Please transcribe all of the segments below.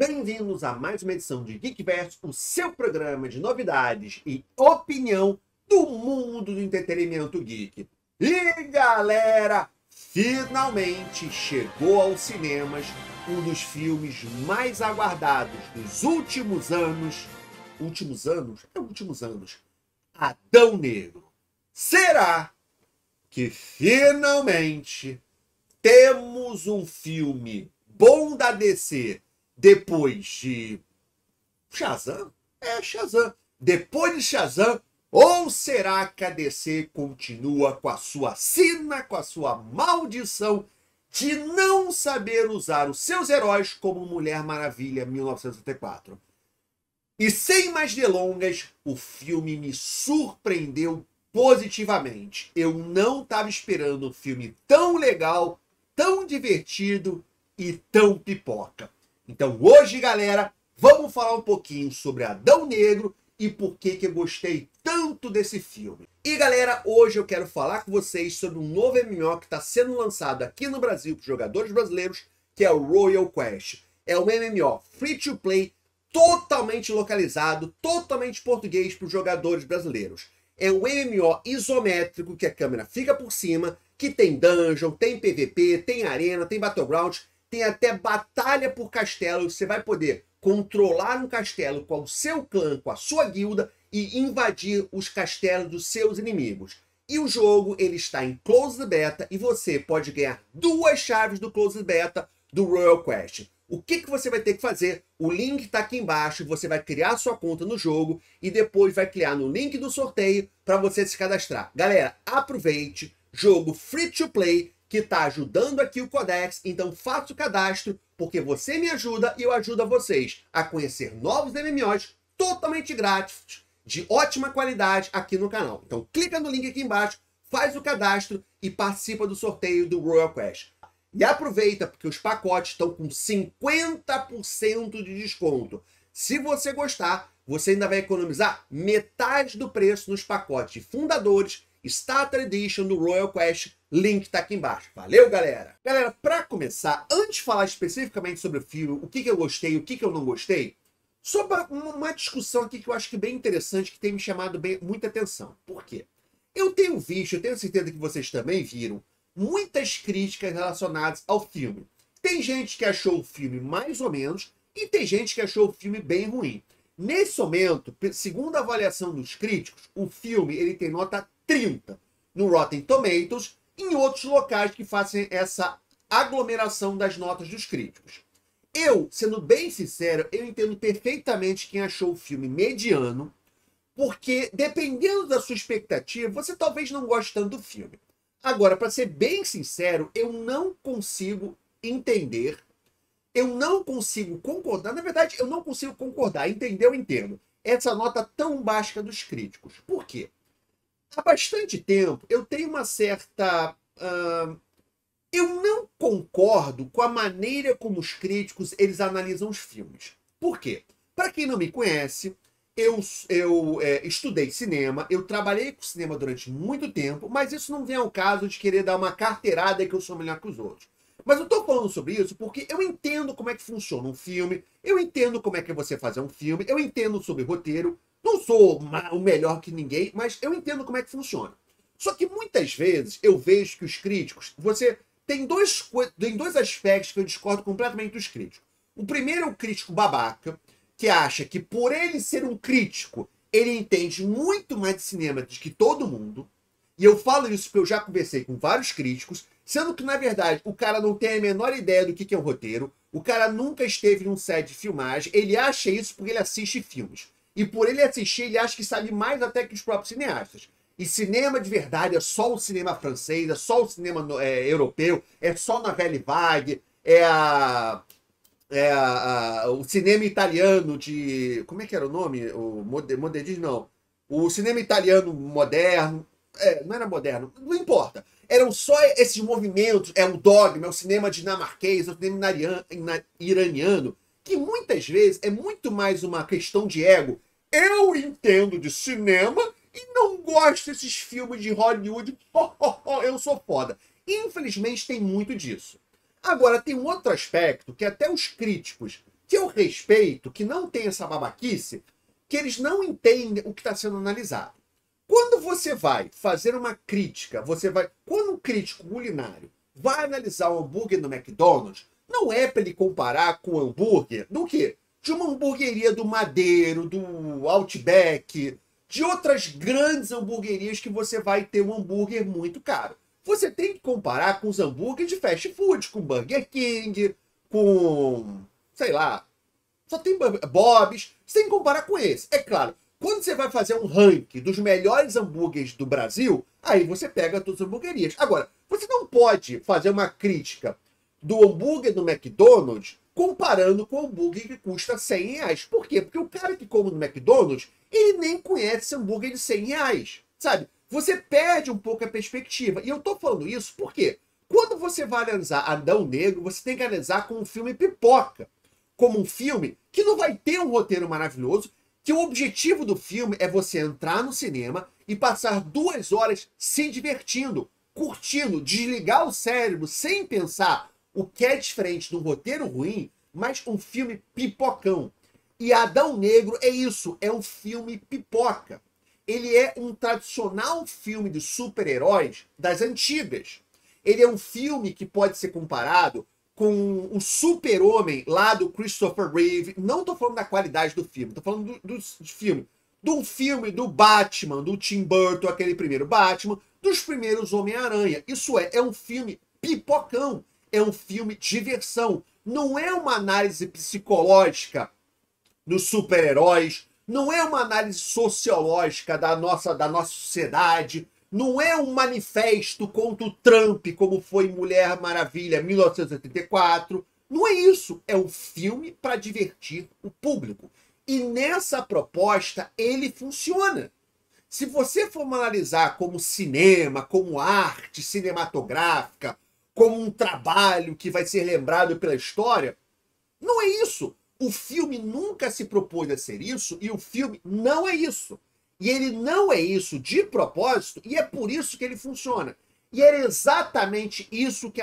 Bem-vindos a mais uma edição de Geekverso, o seu programa de novidades e opinião do mundo do entretenimento geek. E galera, finalmente chegou aos cinemas um dos filmes mais aguardados dos últimos anos. Últimos anos? Adão Negro. Será que finalmente temos um filme bom da DC depois de Shazam? Shazam. Depois de Shazam, ou será que a DC continua com a sua sina, com a sua maldição de não saber usar os seus heróis como Mulher Maravilha 1984? E sem mais delongas, o filme me surpreendeu positivamente. Eu não estava esperando um filme tão legal, tão divertido e tão pipoca. Então hoje, galera, vamos falar um pouquinho sobre Adão Negro e por que eu gostei tanto desse filme. E galera, hoje eu quero falar com vocês sobre um novo MMO que está sendo lançado aqui no Brasil para os jogadores brasileiros, que é o Royal Quest. É um MMO free to play, totalmente localizado, totalmente português para os jogadores brasileiros. É um MMO isométrico, que a câmera fica por cima, que tem dungeon, tem PVP, tem arena, tem battleground, tem até batalha por castelo. Você vai poder controlar um castelo com o seu clã, com a sua guilda e invadir os castelos dos seus inimigos. E o jogo ele está em Closed Beta e você pode ganhar 2 chaves do Closed Beta do Royal Quest. O que você vai ter que fazer? O link está aqui embaixo, você vai criar sua conta no jogo e depois vai clicar no link do sorteio para você se cadastrar. Galera, aproveite, jogo free to play, que está ajudando aqui o Codex, então faça o cadastro, porque você me ajuda e eu ajudo a vocês a conhecer novos MMOs totalmente grátis, de ótima qualidade aqui no canal. Então clica no link aqui embaixo, faz o cadastro e participa do sorteio do Royal Quest. E aproveita, porque os pacotes estão com 50% de desconto. Se você gostar, você ainda vai economizar metade do preço nos pacotes de fundadores, Starter Edition do Royal Quest. Link está aqui embaixo. Valeu, galera! Galera, para começar, antes de falar especificamente sobre o filme, o que eu gostei e o que eu não gostei, só uma discussão aqui que eu acho que é bem interessante, que tem me chamado muita atenção. Por quê? Eu tenho visto, eu tenho certeza que vocês também viram, muitas críticas relacionadas ao filme. Tem gente que achou o filme mais ou menos e tem gente que achou o filme bem ruim. Nesse momento, segundo a avaliação dos críticos, o filme ele tem nota 30 no Rotten Tomatoes e em outros locais que fazem essa aglomeração das notas dos críticos. Eu, sendo bem sincero, eu entendo perfeitamente quem achou o filme mediano, porque dependendo da sua expectativa, você talvez não goste tanto do filme. Agora, para ser bem sincero, eu não consigo entender, eu não consigo concordar, na verdade, eu não consigo concordar, entender, eu entendo, essa nota tão baixa dos críticos. Por quê? Há bastante tempo, eu tenho uma certa... eu não concordo com a maneira como os críticos eles analisam os filmes. Por quê? Para quem não me conhece, eu estudei cinema, eu trabalhei com cinema durante muito tempo, mas isso não vem ao caso de querer dar uma carteirada que eu sou melhor que os outros. Mas eu estou falando sobre isso porque eu entendo como é que funciona um filme, eu entendo como é que é você fazer um filme, eu entendo sobre roteiro, não sou o melhor que ninguém, mas eu entendo como é que funciona. Só que muitas vezes eu vejo que os críticos, tem dois aspectos que eu discordo completamente dos críticos. O primeiro é o crítico babaca, que acha que por ele ser um crítico, ele entende muito mais de cinema do que todo mundo. E eu falo isso porque eu já conversei com vários críticos, sendo que, na verdade, o cara não tem a menor ideia do que é um roteiro, o cara nunca esteve num set de filmagem, ele acha isso porque ele assiste filmes. E por ele assistir, ele acha que sabe mais até que os próprios cineastas. E cinema de verdade é só o cinema francês, é só o cinema europeu, é só Novelle Vague, o cinema italiano de... Como é que era o nome? O modernismo, não. O cinema italiano moderno. Não era moderno, não importa. Eram só esses movimentos, o dogma, o cinema dinamarquês, o cinema iraniano, que muitas vezes é muito mais uma questão de ego. Eu entendo de cinema e não gosto desses filmes de Hollywood. Eu sou foda. Infelizmente tem muito disso. Agora, tem um outro aspecto que até os críticos que eu respeito, que não tem essa babaquice, que eles não entendem o que está sendo analisado. Quando você vai fazer uma crítica, quando um crítico culinário vai analisar um hambúrguer no McDonald's, não é para ele comparar com o hambúrguer do quê? De uma hamburgueria do Madeiro, do Outback, de outras grandes hamburguerias que você vai ter um hambúrguer muito caro. Você tem que comparar com os hambúrgueres de fast food, com Burger King, com, sei lá, só tem Bob's, você tem que comparar com esse. É claro, quando você vai fazer um ranking dos melhores hambúrgueres do Brasil, aí você pega todas as hamburguerias. Agora, você não pode fazer uma crítica do hambúrguer do McDonald's comparando com o hambúrguer que custa R$100. Por quê? Porque o cara que come no McDonald's, ele nem conhece esse hambúrguer de R$100, sabe? Você perde um pouco a perspectiva. E eu tô falando isso porque quando você vai analisar Adão Negro, você tem que analisar como um filme pipoca. Como um filme que não vai ter um roteiro maravilhoso, que o objetivo do filme é você entrar no cinema e passar 2 horas se divertindo, curtindo, desligar o cérebro sem pensar o que é diferente de um roteiro ruim, mas um filme pipocão. E Adão Negro é isso, é um filme pipoca. Ele é um tradicional filme de super-heróis das antigas. Ele é um filme que pode ser comparado com o Super-Homem lá do Christopher Reeve. Não tô falando da qualidade do filme, tô falando do filme. De um filme do Batman, do Tim Burton, aquele primeiro Batman, dos primeiros Homem-Aranha. Isso é um filme pipocão. É um filme de diversão. Não é uma análise psicológica dos super-heróis. Não é uma análise sociológica da nossa sociedade. Não é um manifesto contra o Trump, como foi Mulher Maravilha 1984. Não é isso. É um filme para divertir o público. E nessa proposta, ele funciona. Se você for analisar como cinema, como arte cinematográfica, como um trabalho que vai ser lembrado pela história, não é isso. O filme nunca se propôs a ser isso e o filme não é isso. E ele não é isso de propósito e é por isso que ele funciona. E era exatamente isso que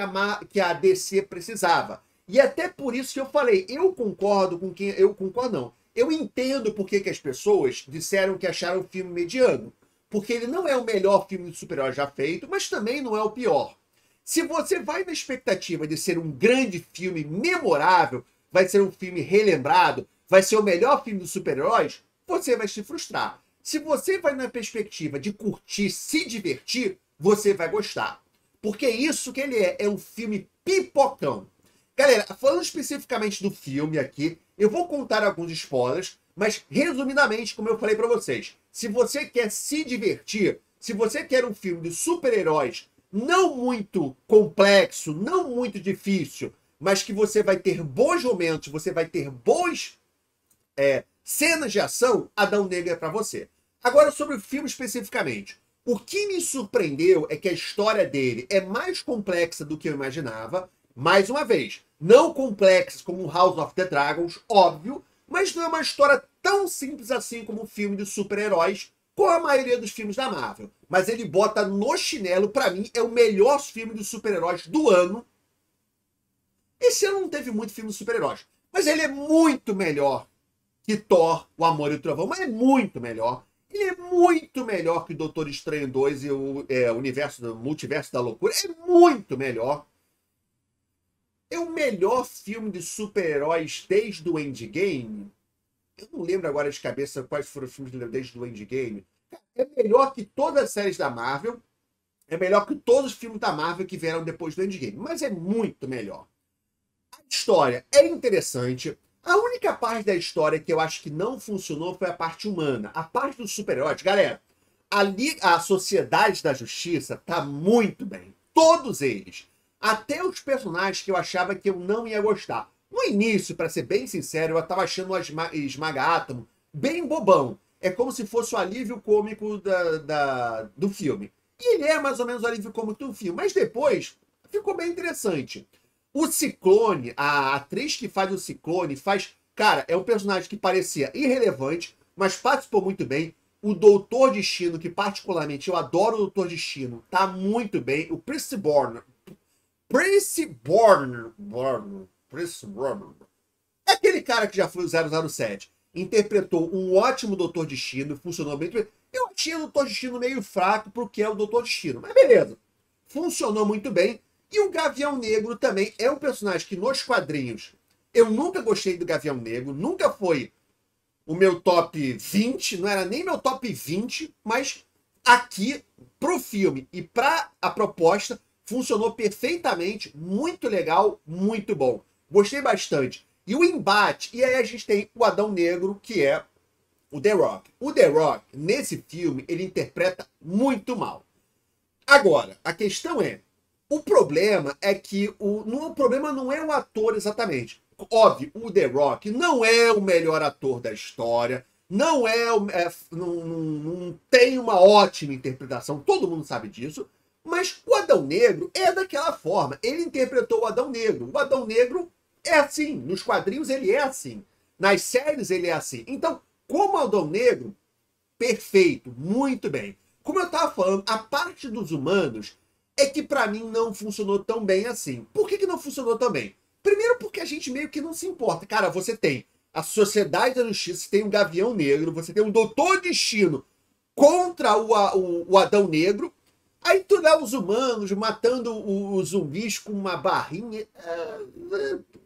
a DC precisava. E até por isso que eu falei, eu concordo com quem... Eu concordo não. Eu entendo por que as pessoas disseram que acharam o filme mediano. Porque ele não é o melhor filme de super-herói já feito, mas também não é o pior. Se você vai na expectativa de ser um grande filme memorável, vai ser um filme relembrado, vai ser o melhor filme dos super-heróis, você vai se frustrar. Se você vai na perspectiva de curtir, se divertir, você vai gostar. Porque é isso que ele é um filme pipocão. Galera, falando especificamente do filme aqui, eu vou contar alguns spoilers, mas resumidamente, como eu falei pra vocês, se você quer se divertir, se você quer um filme de super-heróis não muito complexo, não muito difícil, mas que você vai ter bons momentos, você vai ter boas cenas de ação, Adão Negro é pra você. Agora, sobre o filme especificamente. O que me surpreendeu é que a história dele é mais complexa do que eu imaginava. Mais uma vez, não complexa como House of the Dragons, óbvio, mas não é uma história tão simples assim como o filme de super-heróis, com a maioria dos filmes da Marvel. Mas ele bota no chinelo, pra mim, é o melhor filme de super-heróis do ano. Esse ano não teve muito filme de super-heróis, mas ele é muito melhor que Thor, O Amor e o Trovão, mas é muito melhor. Ele é muito melhor que Doutor Estranho 2 e o Multiverso da Loucura. É muito melhor. É o melhor filme de super-heróis desde o Endgame. Eu não lembro agora de cabeça quais foram os filmes desde o Endgame. É melhor que todas as séries da Marvel. É melhor que todos os filmes da Marvel que vieram depois do Endgame. Mas é muito melhor. A história é interessante. A única parte da história que eu acho que não funcionou foi a parte humana. A parte dos super-heróis, galera, a Sociedade da Justiça tá muito bem. Todos eles. Até os personagens que eu achava que eu não ia gostar. No início, para ser bem sincero, eu tava achando o Esmaga-Átomo bem bobão. É como se fosse o alívio cômico do filme. E ele é mais ou menos o alívio cômico do filme. Mas depois, ficou bem interessante. O Ciclone, a atriz que faz o Ciclone, cara, é um personagem que parecia irrelevante, mas participou muito bem. O Doutor Destino, que particularmente eu adoro o Doutor Destino, tá muito bem. O Prince Born. É Aquele cara que já foi o 007, interpretou um ótimo Doutor Destino, funcionou bem. Eu achei o Doutor Destino meio fraco pro que é o Doutor Destino, mas beleza. Funcionou muito bem. E o Gavião Negro também é um personagem que nos quadrinhos eu nunca gostei do Gavião Negro, nunca foi o meu top 20, não era nem meu top 20, mas aqui, pro filme e pra a proposta, funcionou perfeitamente, muito legal, muito bom. Gostei bastante. E o embate, e aí a gente tem o Adão Negro, que é o The Rock. O The Rock, nesse filme, ele interpreta muito mal. Agora, a questão é, o problema é que o problema não é o ator exatamente. Óbvio, o The Rock não é o melhor ator da história, não não tem uma ótima interpretação, todo mundo sabe disso, mas o Adão Negro é daquela forma. Ele interpretou o Adão Negro. O Adão Negro é assim, nos quadrinhos ele é assim, nas séries ele é assim. Então, como Adão Negro, perfeito, muito bem. Como eu estava falando, a parte dos humanos é que para mim não funcionou tão bem assim. Por que não funcionou tão bem? Primeiro porque a gente meio que não se importa. Cara, você tem a Sociedade da Justiça, você tem um Gavião Negro, você tem um Doutor Destino contra o Adão Negro, aí tu vê os humanos matando os zumbis com uma barrinha,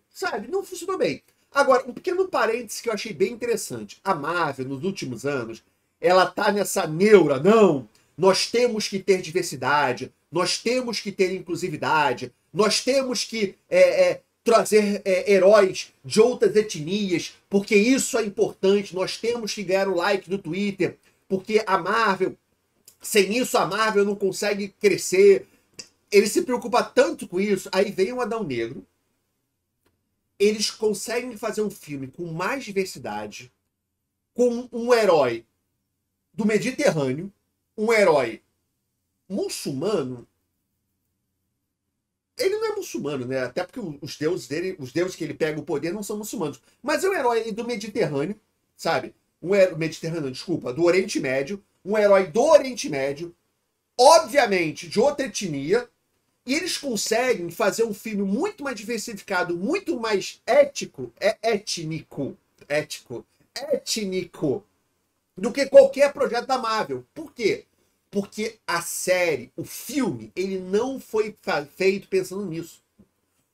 sabe? Não funcionou bem. Agora, um pequeno parênteses que eu achei bem interessante. A Marvel, nos últimos anos, ela tá nessa neura, não, nós temos que ter diversidade, nós temos que ter inclusividade, nós temos que trazer heróis de outras etnias, porque isso é importante, nós temos que ganhar o like do Twitter, porque a Marvel, sem isso a Marvel não consegue crescer. Ele se preocupa tanto com isso, aí vem o Adão Negro, eles conseguem fazer um filme com mais diversidade, com um herói do Mediterrâneo, um herói muçulmano. Ele não é muçulmano, né? Até porque os deuses dele, os deuses que ele pega o poder não são muçulmanos. Mas é um herói do Mediterrâneo, sabe? Mediterrâneo, desculpa, do Oriente Médio. Um herói do Oriente Médio, obviamente de outra etnia. E eles conseguem fazer um filme muito mais diversificado, muito mais étnico, do que qualquer projeto da Marvel. Por quê? Porque a série, o filme, ele não foi feito pensando nisso.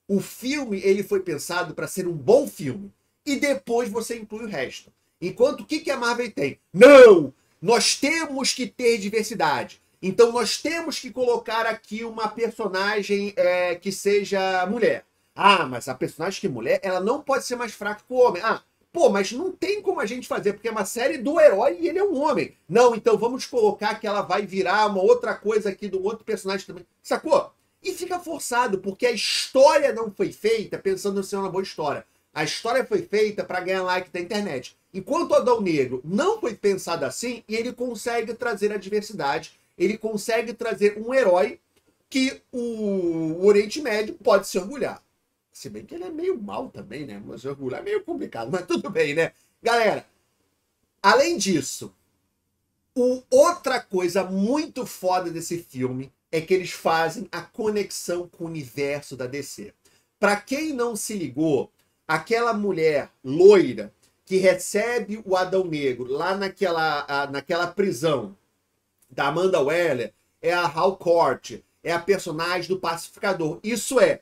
O filme, ele foi pensado para ser um bom filme. E depois você inclui o resto. Enquanto o que a Marvel tem? Não! Nós temos que ter diversidade. Então nós temos que colocar aqui uma personagem que seja mulher. Ah, mas a personagem que é mulher, ela não pode ser mais fraca que o homem. Ah, pô, mas não tem como a gente fazer, porque é uma série do herói e ele é um homem. Não, então vamos colocar que ela vai virar uma outra coisa aqui do outro personagem também. Sacou? E fica forçado, porque a história não foi feita pensando em ser uma boa história. A história foi feita para ganhar like da internet. Enquanto o Adão Negro não foi pensado assim, e ele consegue trazer a diversidade, ele consegue trazer um herói que o Oriente Médio pode se orgulhar. Se bem que ele é meio mal também, né? Mas orgulhar é meio complicado, mas tudo bem, né? Galera, além disso, outra coisa muito foda desse filme é que eles fazem a conexão com o universo da DC. Pra quem não se ligou, aquela mulher loira que recebe o Adão Negro lá naquela prisão da Amanda Waller é a Hal Court, é a personagem do Pacificador. Isso é,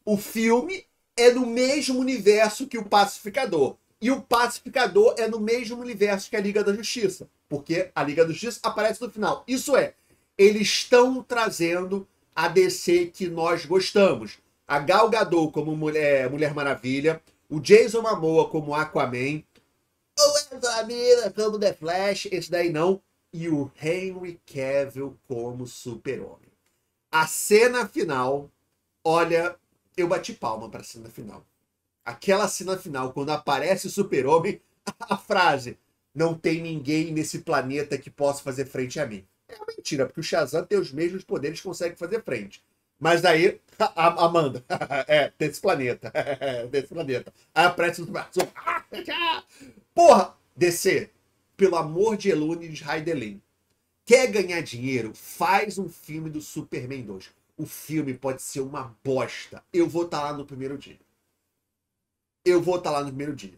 o filme é no mesmo universo que o Pacificador. E o Pacificador é no mesmo universo que a Liga da Justiça. Porque a Liga da Justiça aparece no final. Isso é, eles estão trazendo a DC que nós gostamos. A Gal Gadot como Mulher Maravilha, o Jason Momoa como Aquaman, o Ezra Miller como The Flash, esse daí não, e o Henry Cavill como Super-Homem. A cena final, olha, eu bati palma para a cena final. Aquela cena final, quando aparece o Super-Homem, a frase, não tem ninguém nesse planeta que possa fazer frente a mim. É mentira, porque o Shazam tem os mesmos poderes, consegue fazer frente. Mas daí, Amanda, desse planeta, desse planeta. Aí aparece o Super-Homem. Porra, DC, pelo amor de Elune de Raidelin, quer ganhar dinheiro? Faz um filme do Superman 2. O filme pode ser uma bosta. Eu vou estar lá no primeiro dia. eu vou estar lá no primeiro dia.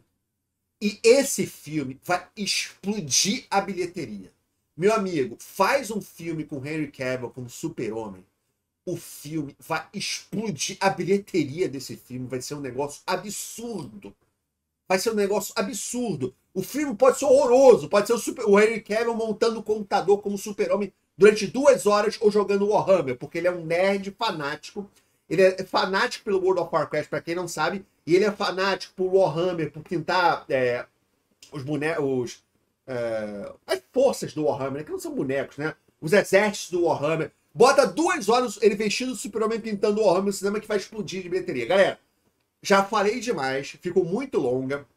E esse filme vai explodir a bilheteria. Meu amigo, faz um filme com Henry Cavill como Super-Homem. O filme vai explodir. A bilheteria desse filme vai ser um negócio absurdo. Vai ser um negócio absurdo. O filme pode ser horroroso. Pode ser o Henry Cavill montando o computador como Super-Homem durante 2 horas ou jogando Warhammer, porque ele é um nerd fanático. Ele é fanático pelo World of Warcraft, para quem não sabe, e ele é fanático por Warhammer, por pintar os bonecos, as forças do Warhammer, que não são bonecos, né? Os exércitos do Warhammer. Bota 2 horas ele vestido do Super-Homem pintando o Warhammer no cinema que vai explodir de bilheteria. Galera, já falei demais, ficou muito longa,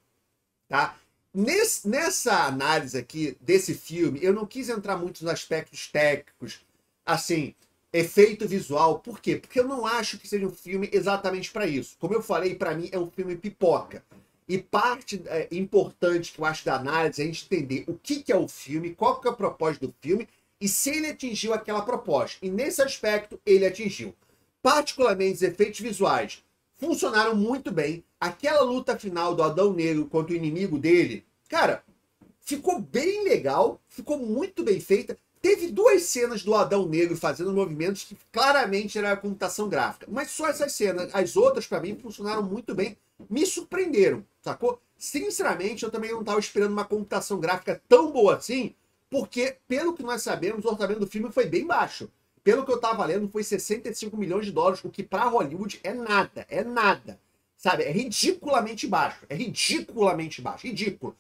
tá? Nessa análise aqui desse filme, eu não quis entrar muito nos aspectos técnicos, assim, efeito visual. Por quê? Porque eu não acho que seja um filme exatamente para isso. Como eu falei, para mim é um filme pipoca. E parte importante que eu acho da análise é a gente entender o que é o filme, qual que é o propósito do filme e se ele atingiu aquela proposta. E nesse aspecto, ele atingiu. Particularmente, os efeitos visuais funcionaram muito bem. Aquela luta final do Adão Negro contra o inimigo dele, cara, ficou bem legal, ficou muito bem feita. Teve 2 cenas do Adão Negro fazendo movimentos que claramente era computação gráfica. Mas só essas cenas. As outras, para mim, funcionaram muito bem. Me surpreenderam, sacou? Sinceramente, eu também não estava esperando uma computação gráfica tão boa assim, porque, pelo que nós sabemos, o orçamento do filme foi bem baixo. Pelo que eu estava lendo, foi 65 milhões de dólares, o que para Hollywood é nada, é nada. Sabe? É ridiculamente baixo. É ridiculamente baixo. Ridículo.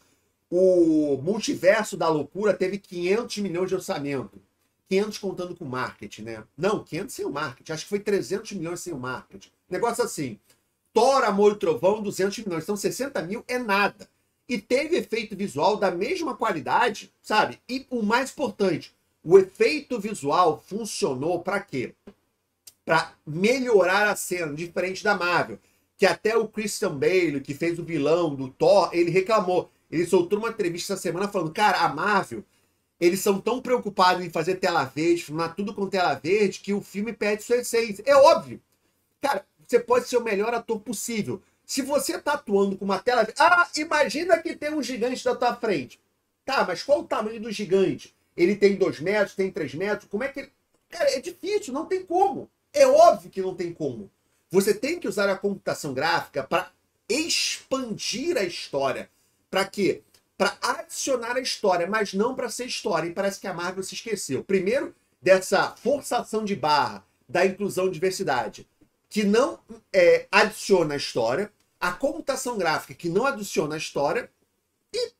O Multiverso da Loucura teve 500 milhões de orçamento. 500 contando com marketing, né? Não, 500 sem o marketing. Acho que foi 300 milhões sem o marketing. Negócio assim. Thor, Amor e Trovão, 200 milhões. Então 60 mil é nada. E teve efeito visual da mesma qualidade, sabe? E o mais importante, o efeito visual funcionou para quê? Para melhorar a cena, diferente da Marvel. Que até o Christian Bale, que fez o vilão do Thor, ele reclamou. Ele soltou uma entrevista essa semana falando, cara, a Marvel, eles são tão preocupados em fazer tela verde, filmar tudo com tela verde, que o filme perde sua essência. É óbvio. Cara, você pode ser o melhor ator possível. Se você tá atuando com uma tela verde... Ah, imagina que tem um gigante da tua frente. Tá, mas qual o tamanho do gigante? Ele tem 2 metros, tem 3 metros? Como é que ele... Cara, é difícil, não tem como. É óbvio que não tem como. Você tem que usar a computação gráfica para expandir a história. Para quê? Para adicionar a história, mas não para ser história. E parece que a Marvel se esqueceu. Primeiro, dessa forçação de barra da inclusão e diversidade, que não adiciona a história. A computação gráfica, que não adiciona a história. E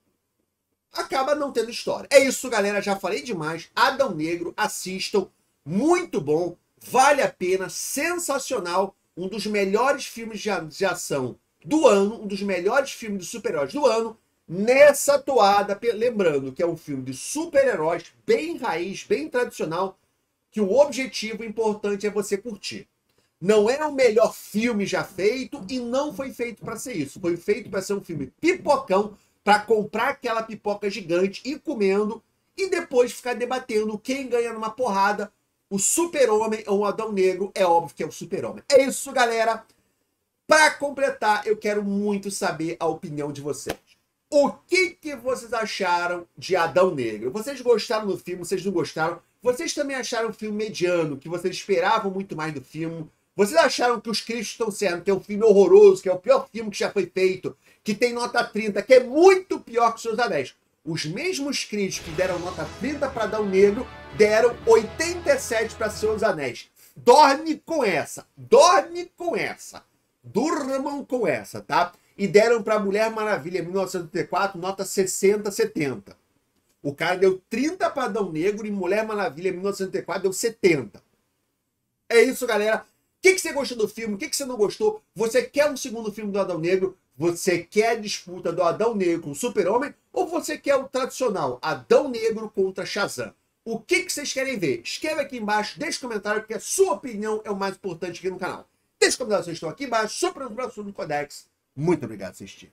acaba não tendo história. É isso, galera. Já falei demais. Adão Negro, assistam. Muito bom. Vale a pena. Sensacional. Um dos melhores filmes de ação do ano, um dos melhores filmes de super-heróis do ano, nessa toada, lembrando que é um filme de super-heróis bem raiz, bem tradicional, que o objetivo importante é você curtir. Não é o melhor filme já feito e não foi feito para ser isso. Foi feito para ser um filme pipocão, para comprar aquela pipoca gigante e ir comendo e depois ficar debatendo quem ganha numa porrada, o Super-Homem ou o Adão Negro. É óbvio que é o Super-Homem. É isso, galera. Para completar, eu quero muito saber a opinião de vocês. O que vocês acharam de Adão Negro? Vocês gostaram do filme? Vocês não gostaram? Vocês também acharam o filme mediano, que vocês esperavam muito mais do filme? Vocês acharam que Os Críticos Estão Certos, que é um filme horroroso, que é o pior filme que já foi feito, que tem nota 30, que é muito pior que Os Seus Anéis? Os mesmos críticos que deram nota 30 para Adão Negro, deram 87 para Seus Anéis. Dorme com essa. Dorme com essa. Durmam com essa, tá? E deram para Mulher Maravilha, em 1984, nota 60, 70. O cara deu 30 para Adão Negro e Mulher Maravilha, em 1984, deu 70. É isso, galera. O que você gostou do filme? O que você não gostou? Você quer um segundo filme do Adão Negro? Você quer a disputa do Adão Negro com o Super-Homem? Ou você quer o tradicional Adão Negro contra Shazam? O que vocês querem ver? Escreve aqui embaixo, deixe um comentário, porque a sua opinião é o mais importante aqui no canal. Deixe comentários, vocês estão aqui embaixo, sobre o próximo do Codex. Muito obrigado por assistir.